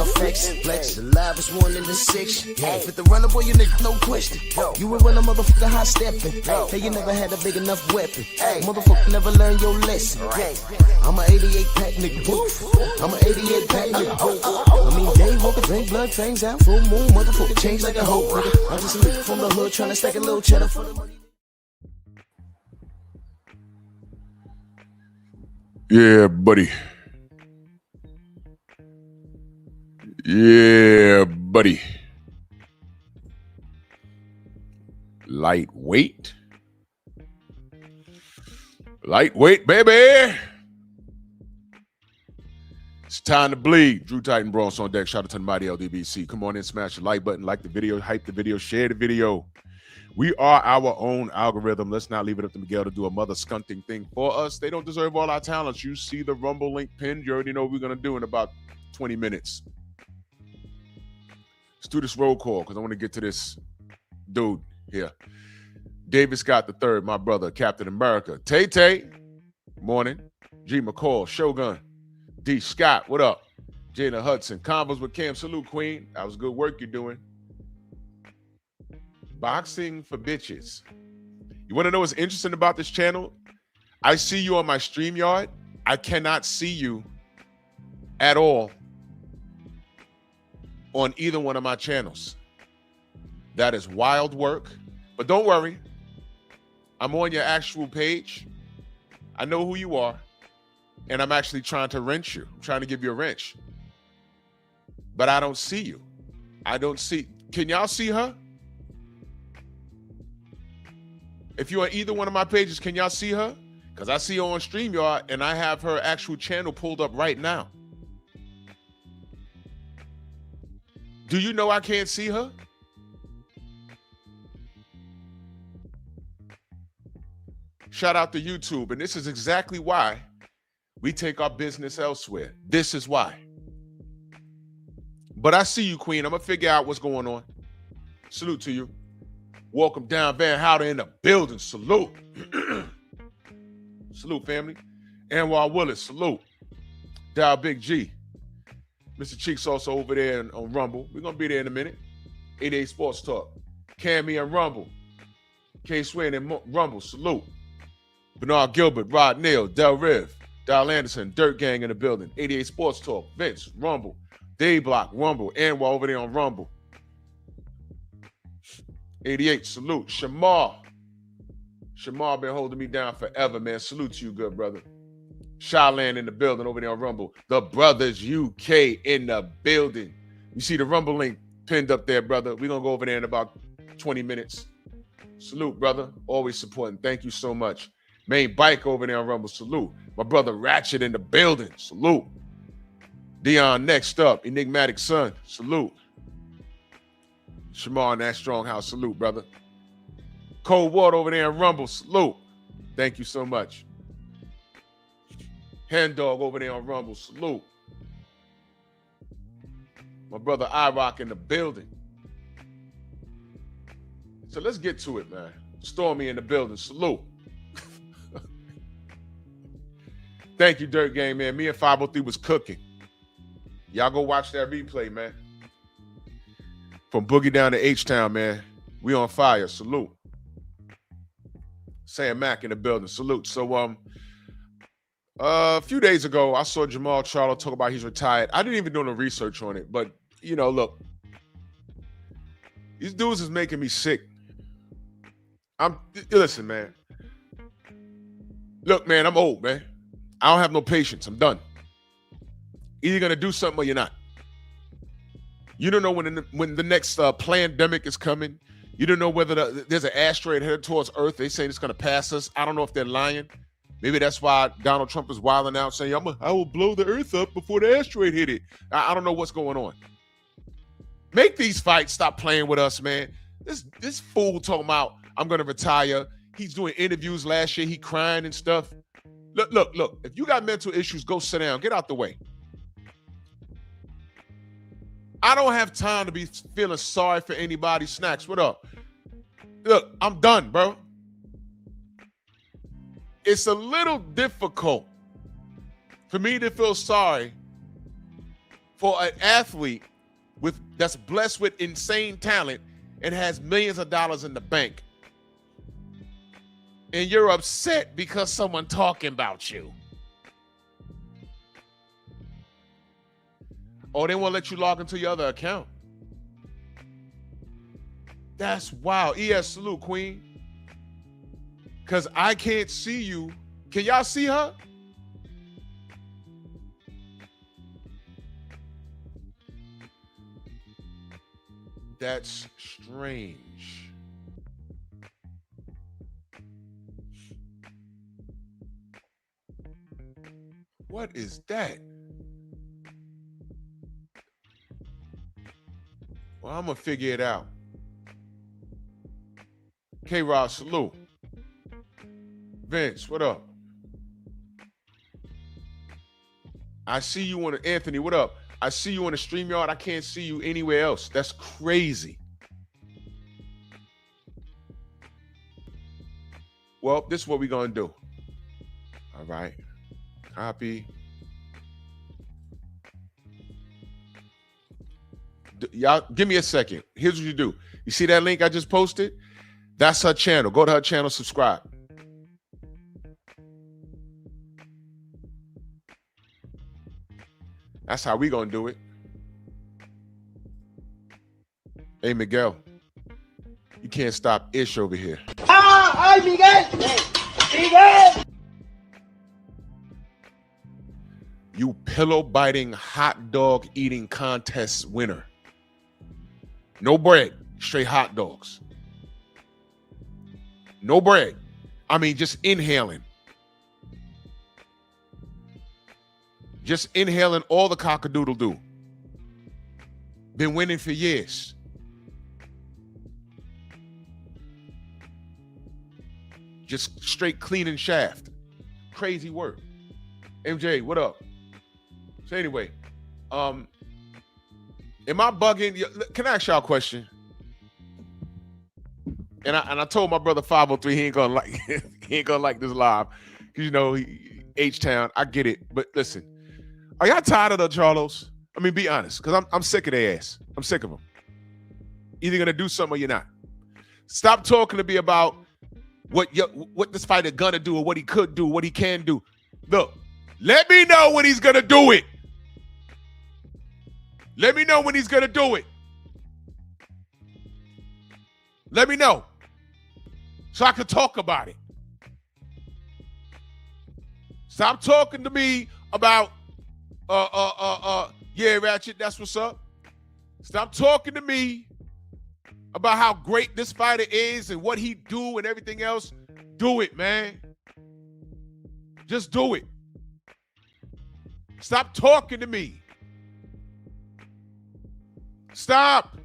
no flex. Flex, the live is 1 in the 6. With the runner, boy, you nigga, no question. You ain't run a motherfucker high stepping. Hey, you never had a big enough weapon. Motherfucker never learned your lesson. I'm a 88 pack nigga, woof. I'm a 88 pack nigga, woof. I mean, day walker, drink blood, fangs out, full moon, motherfucker, change like a hoe, nigga. I'm just a nigga from the hood, tryna stack a little cheddar for the money. Yeah, buddy. Yeah, buddy. Lightweight. Lightweight, baby. It's time to bleed. Drew Titan Bronx on deck. Shout out to the mighty LDBC. Come on in, smash the like button, like the video, hype the video, share the video. We are our own algorithm. Let's not leave it up to Miguel to do a mother skunting thing for us. They don't deserve all our talents. You see the Rumble link pinned. You already know what we're going to do in about 20 minutes. Let's do this roll call because I want to get to this dude here. David Scott III, my brother, Captain America. Tay-Tay, morning. G. McCall, Shogun. D. Scott, what up? Jada Hudson, Convos with Cam. Salute, Queen. That was good work you're doing. Boxing for bitches. You want to know what's interesting about this channel? I see you on my StreamYard. I cannot see you at all on either one of my channels. That is wild work. But don't worry. I'm on your actual page. I know who you are. And I'm actually trying to wrench you. I'm trying to give you a wrench. But I don't see you. I don't see. Can y'all see her? If you're on either one of my pages, can y'all see her? Because I see her on StreamYard and I have her actual channel pulled up right now. Do you know I can't see her? Shout out to YouTube. And this is exactly why we take our business elsewhere. This is why. But I see you, Queen. I'm going to figure out what's going on. Salute to you. Welcome down, Van Howder in the building. Salute. Salute, family. Anwar Willis, salute. Dial Big G. Mr. Cheeks also over there on Rumble. We're going to be there in a minute. 88 Sports Talk. Cammy and Rumble. K. Swain and Rumble, salute. Bernard Gilbert, Rod Neal, Del Riv, Dial Anderson, Dirt Gang in the building. 88 Sports Talk, Vince, Rumble, Dayblock, Rumble, Anwar over there on Rumble. 88, salute. Shamar. Shamar been holding me down forever, man. Salute to you, good brother. Shyland in the building over there on Rumble. The Brothers UK in the building. You see the Rumble link pinned up there, brother. We're going to go over there in about 20 minutes. Salute, brother. Always supporting. Thank you so much. Main Bike over there on Rumble. Salute. My brother Ratchet in the building. Salute. Dion next up. Enigmatic Son. Salute. Shamar in that strong house. Salute, brother. Cold Water over there in Rumble. Salute. Thank you so much. Hen Dog over there on Rumble. Salute. My brother iRock in the building. So let's get to it, man. Stormy in the building. Salute. Thank you, Dirt Gang, man. Me and 503 was cooking. Y'all go watch that replay, man. From Boogie down to H-Town, man. We on fire. Salute. Sam Mack in the building. Salute. So, a few days ago, I saw Jermal Charlo talk about he's retired. I didn't even do no research on it, but, you know, look. These dudes is making me sick. Listen, man. Look, man, I'm old, man. I don't have no patience. I'm done. Either you're going to do something or you're not. You don't know when the next pandemic is coming. You don't know whether there's an asteroid headed towards Earth. They say it's going to pass us. I don't know if they're lying. Maybe that's why Donald Trump is wilding out saying, I will blow the Earth up before the asteroid hit it. I don't know what's going on. Make these fights stop playing with us, man. This fool talking about, I'm going to retire. He's doing interviews last year. He crying and stuff. Look. If you got mental issues, go sit down. Get out the way. I don't have time to be feeling sorry for anybody. Snacks, what up? Look, I'm done, bro. It's a little difficult for me to feel sorry for an athlete that's blessed with insane talent and has millions of dollars in the bank, and you're upset because someone talking about you. Or they won't let you log into your other account. That's wild. ES salute, Queen. Because I can't see you. Can y'all see her? That's strange. What is that? Well, I'm going to figure it out. K-Rod, salute. Vince, what up? I see you on Anthony, what up? I see you on the StreamYard. I can't see you anywhere else. That's crazy. Well, this is what we're going to do. All right. Copy. Y'all, give me a second. Here's what you do. You see that link I just posted? That's her channel. Go to her channel, subscribe. That's how we gonna do it. Hey, Miguel. You can't stop Ish over here. ¡Ay, Miguel! ¡Miguel! You pillow-biting, hot dog eating contest winner. No bread, straight hot dogs. No bread. I mean, just inhaling. Just inhaling all the cock-a-doodle-doo. Been winning for years. Just straight cleaning shaft. Crazy work. MJ, what up? So anyway, am I bugging? Can I ask y'all a question? And I told my brother 503 he ain't gonna like this live, because you know H-Town. I get it, but listen, are y'all tired of the Charlos? I mean, be honest, because I'm sick of their ass. I'm sick of them. Either gonna do something or you're not. Stop talking to me about what this fighter gonna do or what he could do, what he can do. Look, let me know when he's gonna do it. Let me know when he's gonna do it. Let me know, so I can talk about it. Stop talking to me about yeah, Ratchet, that's what's up. Stop talking to me about how great this fighter is and what he do and everything else. Do it, man. Just do it. Stop talking to me. Stop.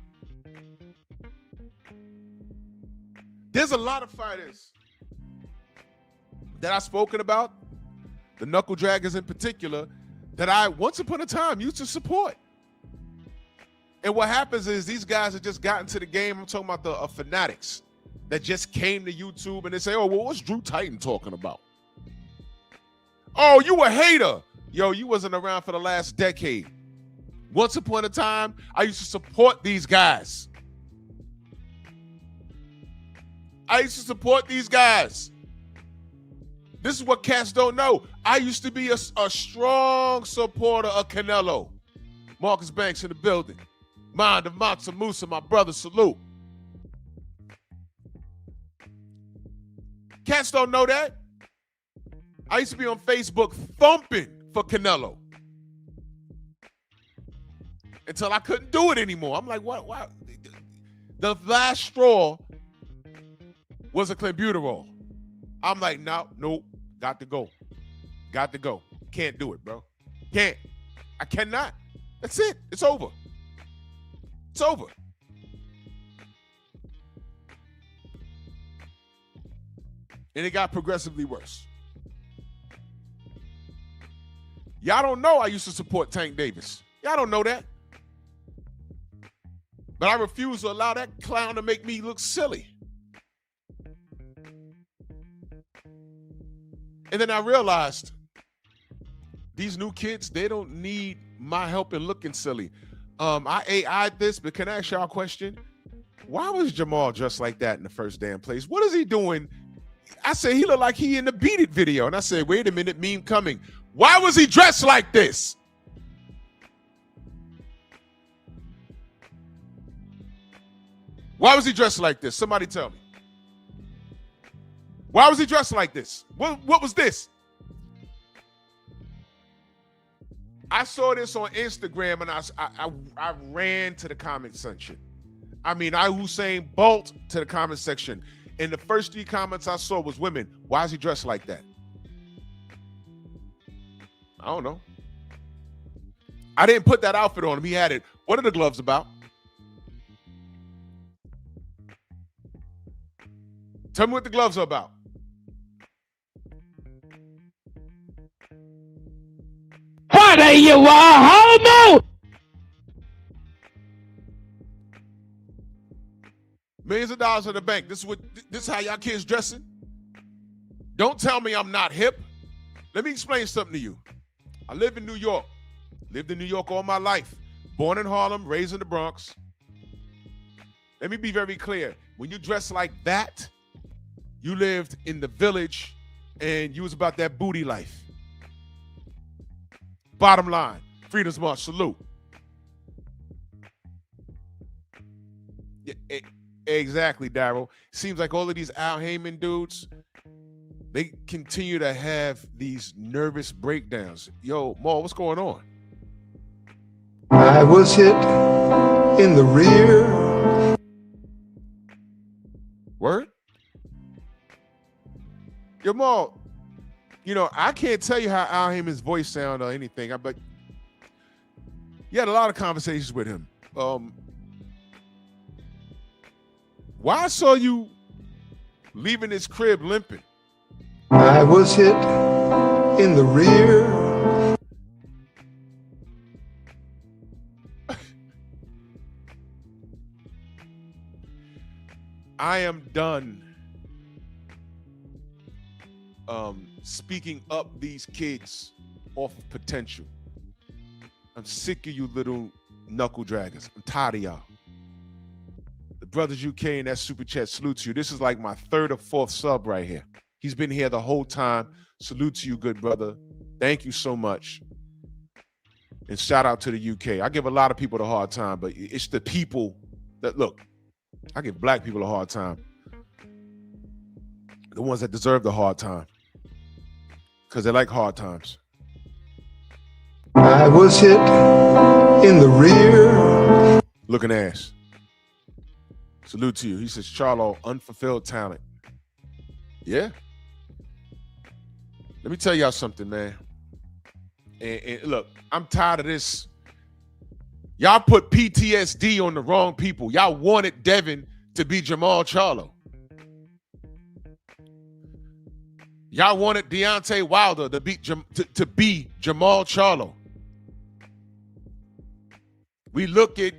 There's a lot of fighters that I've spoken about, the knuckle draggers in particular, that I once upon a time used to support. And what happens is these guys have just gotten to the game. I'm talking about the fanatics that just came to YouTube and they say, oh, well, what's Drew Titan talking about? Oh, you a hater. Yo, you wasn't around for the last decade. Once upon a time, I used to support these guys. I used to support these guys. This is what cats don't know. I used to be a strong supporter of Canelo. Marcus Banks in the building. Mind of Matza Musa, my brother, salute. Cats don't know that. I used to be on Facebook thumping for Canelo. Until I couldn't do it anymore. I'm like, what? The last straw was a clenbuterol. I'm like, nope, got to go. Got to go. Can't do it, bro. Can't. I cannot. That's it. It's over. It's over. And it got progressively worse. Y'all don't know I used to support Tank Davis. Y'all don't know that. But I refuse to allow that clown to make me look silly. And then I realized these new kids, they don't need my help in looking silly. I AI'd this, but can I ask y'all a question? Why was Jermal dressed like that in the first damn place? What is he doing? I said he looked like he in the Beat It video. And I said, wait a minute, meme coming. Why was he dressed like this? Why was he dressed like this? Somebody tell me. Why was he dressed like this? What was this? I saw this on Instagram and I ran to the comment section. I mean, I Usain Bolt to the comment section. And the first 3 comments I saw was women. Why is he dressed like that? I don't know. I didn't put that outfit on him. He had it. What are the gloves about? Tell me what the gloves are about. What are you, a homo? Millions of dollars in the bank. This is how y'all kids dressing? Don't tell me I'm not hip. Let me explain something to you. I live in New York. Lived in New York all my life. Born in Harlem, raised in the Bronx. Let me be very clear. When you dress like that, you lived in the village and you was about that booty life. Bottom line, Freedom's March, salute. Yeah, exactly, Daryl. Seems like all of these Al Heyman dudes, they continue to have these nervous breakdowns. Yo, Maul, what's going on? I was hit in the rear. Word? Yo, Maul, you know, I can't tell you how Al Heyman's voice sound or anything, but you had a lot of conversations with him. Why I saw you leaving his crib limping? I was hit in the rear. I am done speaking up these kids off of potential. I'm sick of you little knuckle draggers. I'm tired of y'all. The Brothers UK and that super chat salute to you. This is like my 3rd or 4th sub right here. He's been here the whole time. Salute to you, good brother. Thank you so much. And shout out to the UK. I give a lot of people a hard time, but it's the people that, look, I give black people a hard time. The ones that deserve the hard time. Because they like hard times. I was hit in the rear. Looking ass. Salute to you. He says, Charlo, unfulfilled talent. Yeah. Let me tell y'all something, man. And look, I'm tired of this. Y'all put PTSD on the wrong people. Y'all wanted Devin to be Jermal Charlo. Y'all wanted Deontay Wilder to be Jermal Charlo. We look at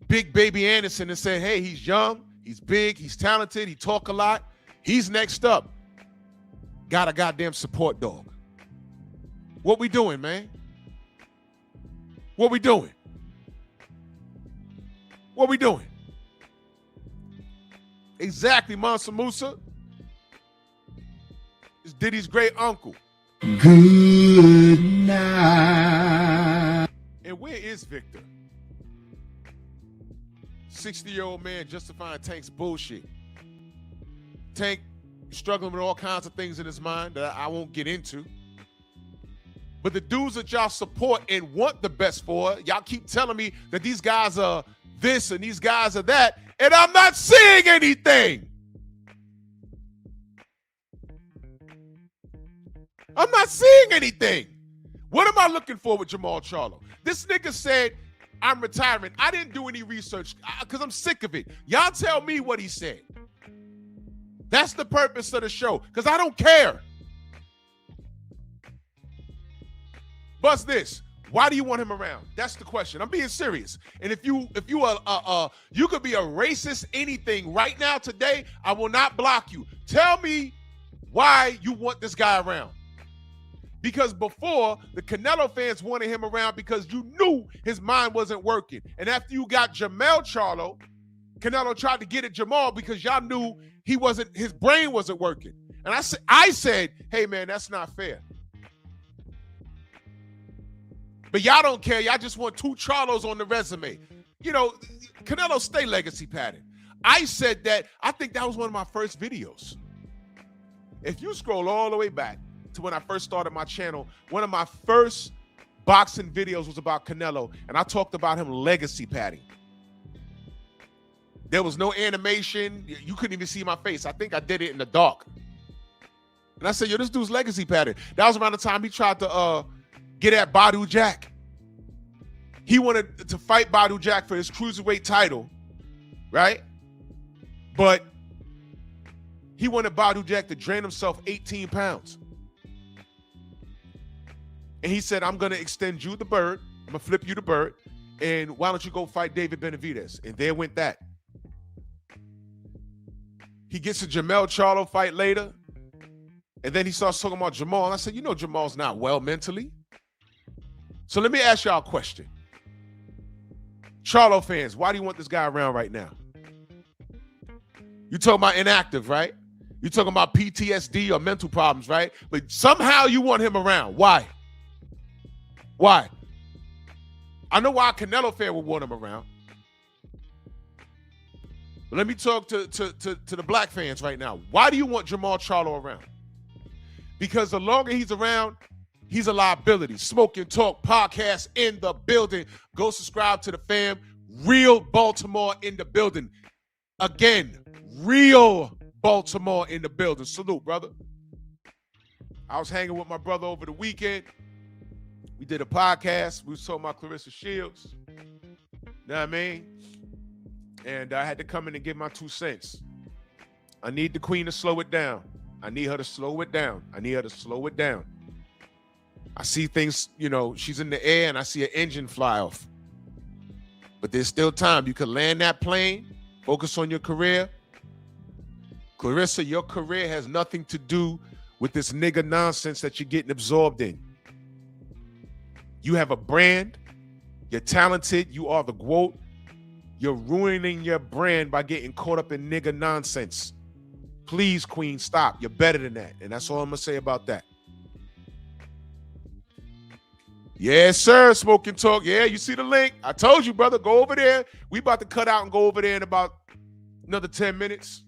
Big Baby Anderson and say, hey, he's young, he's big, he's talented, he talk a lot. He's next up. Got a goddamn support dog. What we doing, man? What we doing? What we doing? Exactly, Mansa Musa. It's Diddy's great uncle. Good night. And where is Victor? 60-year-old man justifying Tank's bullshit. Tank struggling with all kinds of things in his mind that I won't get into. But the dudes that y'all support and want the best for, y'all keep telling me that these guys are this and these guys are that, and I'm not seeing anything. I'm not seeing anything. What am I looking for with Jermal Charlo? This nigga said, I'm retiring. I didn't do any research because I'm sick of it. Y'all tell me what he said. That's the purpose of the show, because I don't care. Buzz this. Why do you want him around? That's the question. I'm being serious. And if you could be a racist anything right now today, I will not block you. Tell me why you want this guy around. Because before, the Canelo fans wanted him around because you knew his mind wasn't working. And after you got Jermal Charlo, Canelo tried to get at Jermal because y'all knew his brain wasn't working. And I said, hey man, that's not fair. But y'all don't care. Y'all just want 2 Charlos on the resume. You know, Canelo stay legacy pattern. I said that. I think that was one of my first videos. If you scroll all the way back to when I first started my channel, one of my first boxing videos was about Canelo, and I talked about him legacy padding. There was no animation. You couldn't even see my face. I think I did it in the dark. And I said, yo, this dude's legacy pattern. That was around the time he tried to get at Badu Jack. He wanted to fight Badu Jack for his cruiserweight title, right? But he wanted Badu Jack to drain himself 18 pounds. And he said, I'm going to extend you the bird. I'm going to flip you the bird. And why don't you go fight David Benavidez? And there went that. He gets a Jermal Charlo fight later. And then he starts talking about Jermal. And I said, you know Jermal's not well mentally. So let me ask y'all a question. Charlo fans, why do you want this guy around right now? You talking about inactive, right? You talking about PTSD or mental problems, right? But somehow you want him around. Why? Why? I know why a Canelo fan would want him around. But let me talk to the black fans right now. Why do you want Jermal Charlo around? Because the longer he's around, he's a liability. Smoke and Talk podcast in the building. Go subscribe to the fam. Real Baltimore in the building. Again, real Baltimore in the building. Salute, brother. I was hanging with my brother over the weekend. We did a podcast. We was talking about Clarissa Shields. Know what I mean? And I had to come in and give my 2 cents. I need the queen to slow it down. I need her to slow it down. I need her to slow it down. I see things, you know, she's in the air and I see an engine fly off. But there's still time. You can land that plane, focus on your career. Clarissa, your career has nothing to do with this nigga nonsense that you're getting absorbed in. You have a brand. You're talented. You are the GOAT. You're ruining your brand by getting caught up in nigga nonsense. Please, queen, stop. You're better than that. And that's all I'm going to say about that. Yes, sir. Smoke and Talk. Yeah, you see the link. I told you, brother. Go over there. We about to cut out and go over there in about another 10 minutes.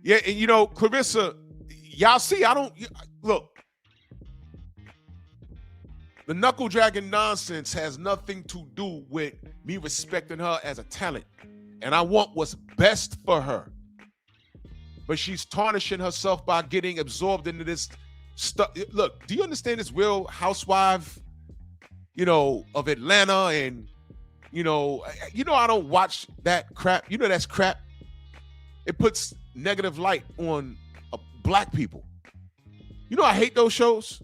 Yeah, and you know, Clarissa, y'all see, look. The knuckle dragging nonsense has nothing to do with me respecting her as a talent. And I want what's best for her. But she's tarnishing herself by getting absorbed into this stuff. Look, do you understand this Real Housewife, you know, of Atlanta? And, you know, I don't watch that crap. You know, that's crap. It puts negative light on black people. You know, I hate those shows.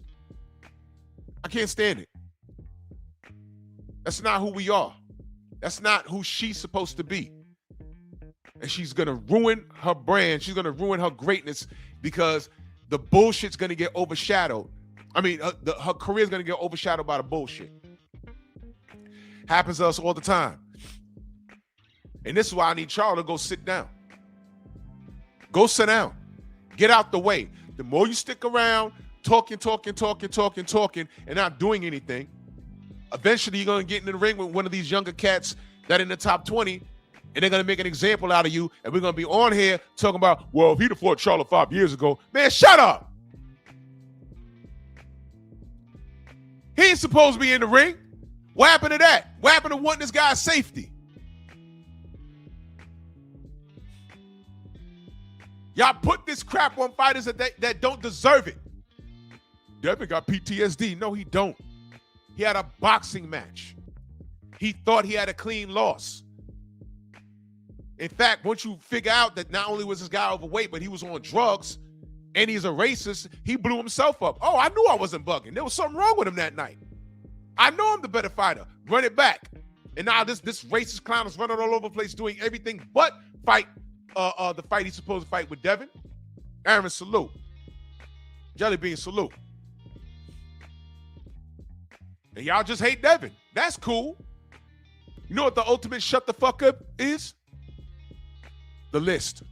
I can't stand it. That's not who we are. That's not who she's supposed to be. And she's going to ruin her brand. She's going to ruin her greatness because the bullshit's going to get overshadowed. I mean, her career's going to get overshadowed by the bullshit. Happens to us all the time. And this is why I need Charlo to go sit down. Go sit down. Get out the way. The more you stick around, talking, and not doing anything, eventually you're going to get in the ring with one of these younger cats that in the top 20, and they're going to make an example out of you, and we're going to be on here talking about, well, if he'd have fought Charlo 5 years ago, man, shut up. He ain't supposed to be in the ring. What happened to that? What happened to wanting this guy's safety? Y'all put this crap on fighters that don't deserve it. Devin got PTSD. No, he don't. He had a boxing match. He thought he had a clean loss. In fact, once you figure out that not only was this guy overweight, but he was on drugs and he's a racist, he blew himself up. Oh, I knew I wasn't bugging. There was something wrong with him that night. I know I'm the better fighter. Run it back. And now this racist clown is running all over the place doing everything but fight the fight he's supposed to fight with Devin. Aaron, salute. Jelly Bean, salute. And y'all just hate Devin. That's cool. You know what the ultimate shut the fuck up is? The list.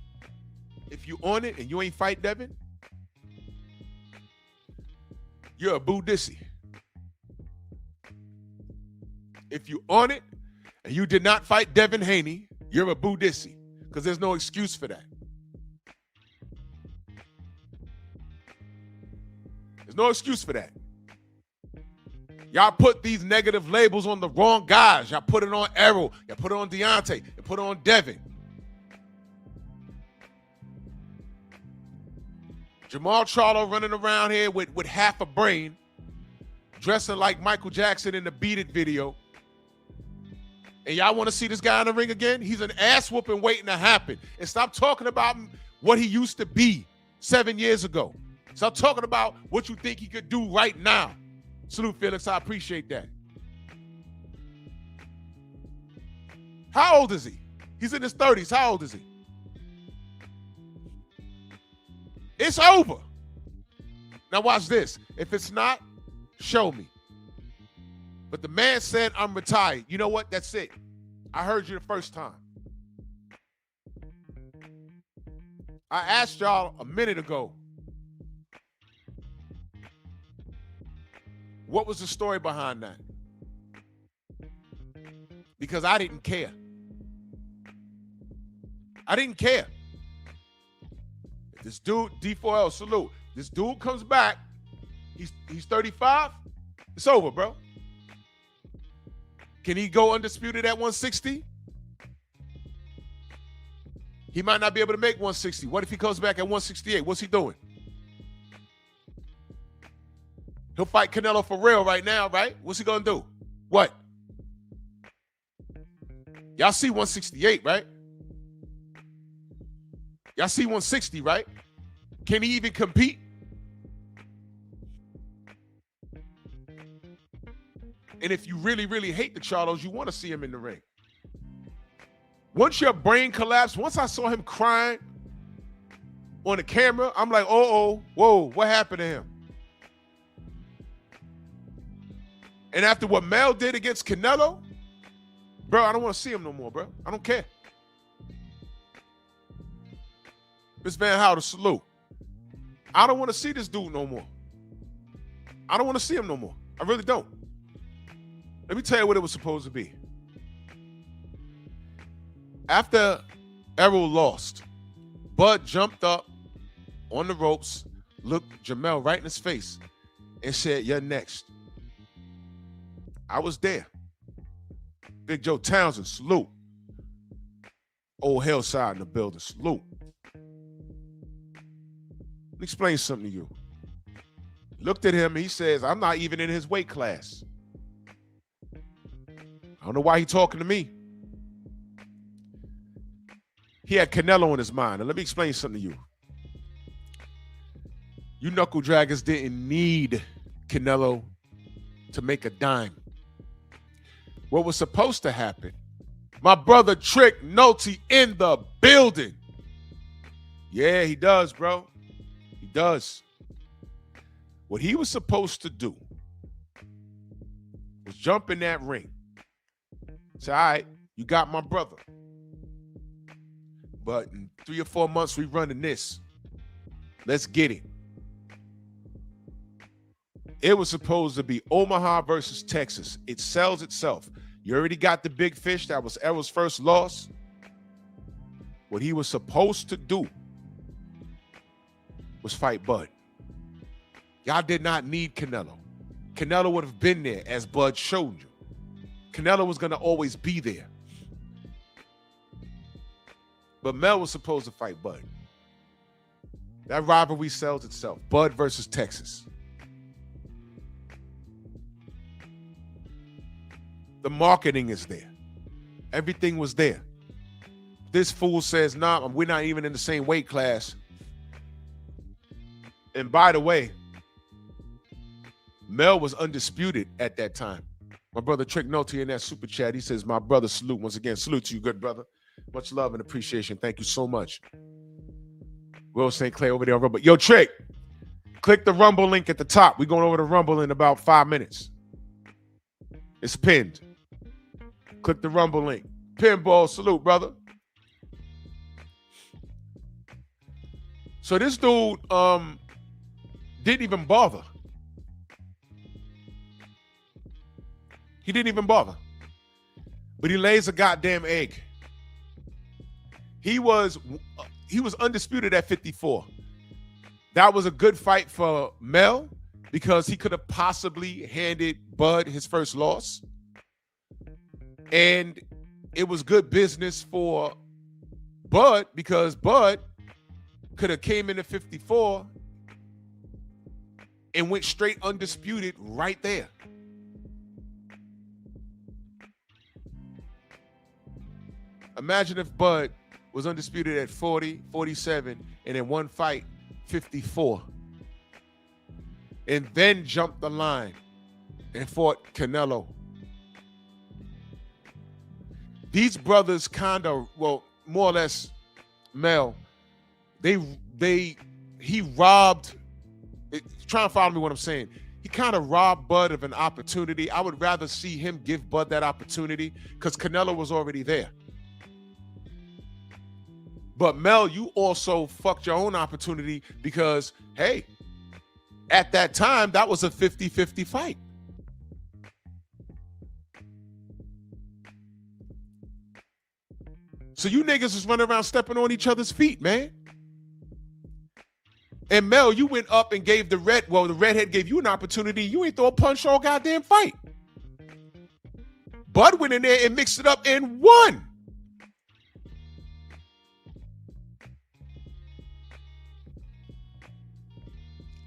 If you on it and you ain't fight Devin, you're a boo dissy. If you on it and you did not fight Devin Haney, you're a boo dissy. Because there's no excuse for that. There's no excuse for that. Y'all put these negative labels on the wrong guys. Y'all put it on Errol. Y'all put it on Deontay. You put it on Devin. Jermal Charlo running around here with half a brain, dressing like Michael Jackson in the Beat It video. And y'all want to see this guy in the ring again? He's an ass whooping waiting to happen. And stop talking about what he used to be 7 years ago. Stop talking about what you think he could do right now. Salute, Felix. I appreciate that. How old is he? He's in his 30s. How old is he? It's over. Now watch this. If it's not, show me. But the man said, I'm retired. You know what? That's it. I heard you the first time. I asked y'all a minute ago, what was the story behind that? Because I didn't care. I didn't care. If this dude, D4L, salute. This dude comes back, he's 35, it's over, bro. Can he go undisputed at 160? He might not be able to make 160. What if he comes back at 168? What's he doing? He'll fight Canelo for real right now, right? What's he gonna do? What? Y'all see 168, right? Y'all see 160, right? Can he even compete? And if you really, really hate the Charlos, you want to see him in the ring. Once your brain collapsed, once I saw him crying on the camera, I'm like, whoa, what happened to him? And after what Mel did against Canelo, bro, I don't want to see him no more, bro. I don't care. Miss Van Houten, salute. I don't want to see this dude no more. I don't want to see him no more. I really don't. Let me tell you what it was supposed to be. After Errol lost, Bud jumped up on the ropes, looked Jermal right in his face, and said, "You're next." I was there. Big Joe Townsend, salute. Old Hillside in the building, salute. Let me explain something to you. Looked at him, and he says, "I'm not even in his weight class." I don't know why he's talking to me. He had Canelo in his mind. And let me explain something to you. You knuckle draggers didn't need Canelo to make a dime. What was supposed to happen? My brother Trick Nolte in the building. Yeah, he does, bro. He does. What he was supposed to do was jump in that ring. Say, all right, you got my brother. But in 3 or 4 months, we running this. Let's get it. It was supposed to be Omaha versus Texas. It sells itself. You already got the big fish. That was Errol's first loss. What he was supposed to do was fight Bud. Y'all did not need Canelo. Canelo would have been there, as Bud showed you. Canelo was going to always be there. But Mel was supposed to fight Bud. That rivalry sells itself. Bud versus Texas. The marketing is there. Everything was there. This fool says, nah, we're not even in the same weight class. And by the way, Mel was undisputed at that time. My brother Trick Nolte in that super chat, he says, my brother, salute. Once again, salute to you, good brother. Much love and appreciation. Thank you so much. Will St. Clair over there on Robert. Yo, Trick, Click the Rumble link at the top. We're going over to Rumble in about 5 minutes. It's pinned. Click the Rumble link. Pinball, salute, brother. So this dude didn't even bother. He didn't even bother. But he lays a goddamn egg. He was undisputed at 54. That was a good fight for Mel because he could have possibly handed Bud his first loss. And it was good business for Bud because Bud could have came in at 54 and went straight undisputed right there. Imagine if Bud was undisputed at 40, 47, and in one fight, 54. And then jumped the line and fought Canelo. These brothers kind of, well, more or less, Mel, he robbed, try and follow me what I'm saying. He kind of robbed Bud of an opportunity. I would rather see him give Bud that opportunity because Canelo was already there. But Mel, you also fucked your own opportunity because, hey, at that time, that was a 50-50 fight. So you niggas was running around stepping on each other's feet, man. And Mel, you went up and gave the redhead gave you an opportunity. You ain't throw a punch all goddamn fight. Bud went in there and mixed it up and won.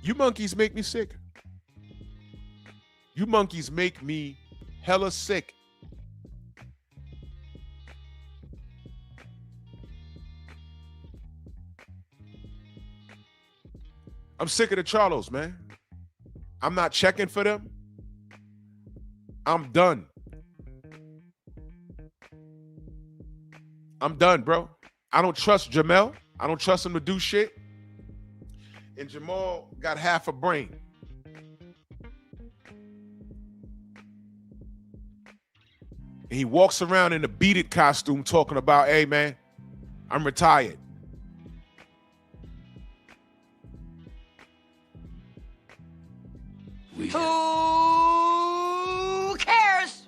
You monkeys make me sick. You monkeys make me hella sick. I'm sick of the Charlos, man. I'm not checking for them. I'm done. I'm done, bro. I don't trust Jermal. I don't trust him to do shit. And Jermal got half a brain. And he walks around in a Beat It costume talking about, hey, man, I'm retired. Who cares?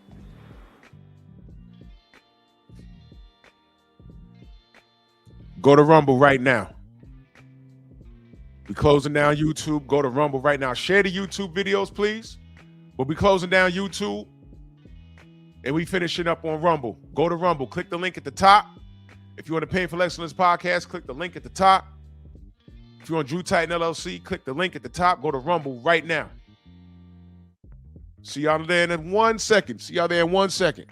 Go to Rumble right now. We closing down YouTube. Go to Rumble right now. Share the YouTube videos, please. We'll be closing down YouTube. And we finishing up on Rumble. Go to Rumble. Click the link at the top. If you want to Painful Excellence podcast, click the link at the top. If you want Drew Titan LLC, click the link at the top. Go to Rumble right now. See y'all there in 1 second. See y'all there in 1 second.